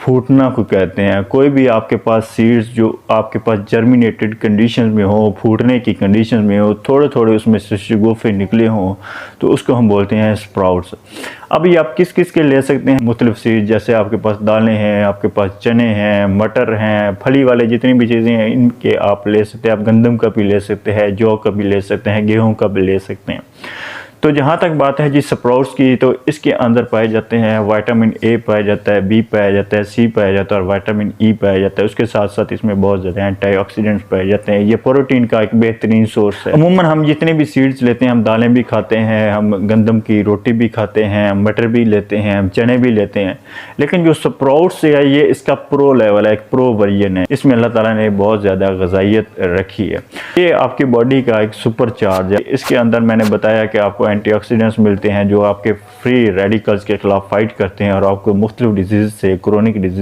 फूटना को कहते हैं। कोई भी आपके पास सीड्स जो आपके पास जर्मिनेटेड कंडीशन में हो, फूटने की कंडीशन में हो, थोड़े थोड़े उसमें से शगुफ़े निकले हों, तो उसको हम बोलते हैं स्प्राउट्स। अभी आप किस किस के ले सकते हैं मुख्तलिफ सीड, जैसे आपके पास दालें हैं, आपके पास चने हैं, मटर हैं, फली वाले जितनी भी चीज़ें हैं इनके आप ले सकते हैं। आप गंदम का भी ले सकते हैं, जौ का भी ले सकते हैं, गेहूँ का भी ले सकते हैं। तो जहाँ तक बात है जी स्प्राउट्स की, तो इसके अंदर पाए जाते हैं विटामिन ए पाया जाता है, बी पाया जाता है, सी पाया जाता है और विटामिन ई पाया जाता है। उसके साथ साथ इसमें बहुत ज़्यादा एंटीऑक्सीडेंट्स पाए जाते हैं। ये प्रोटीन का एक बेहतरीन सोर्स है। अमूमन हम जितने भी सीड्स लेते हैं, हम दालें भी खाते हैं, हम गंदम की रोटी भी खाते हैं, हम मटर भी लेते हैं, हम चने भी लेते हैं, लेकिन जो स्प्राउट्स है ये इसका प्रो लेवल है, एक प्रो वर्जन है। इसमें अल्लाह ताला ने बहुत ज़्यादा ग़िज़ाइयत रखी है। ये आपकी बॉडी का एक सुपर चार्ज है। इसके अंदर मैंने बताया कि आपको एंटीऑक्सीडेंट्स मिलते हैं जो आपके फ्री रेडिकल्स के खिलाफ फाइट करते हैं और आपको मुख्तलिफ डिजीज़ से, क्रोनिक डिजीज़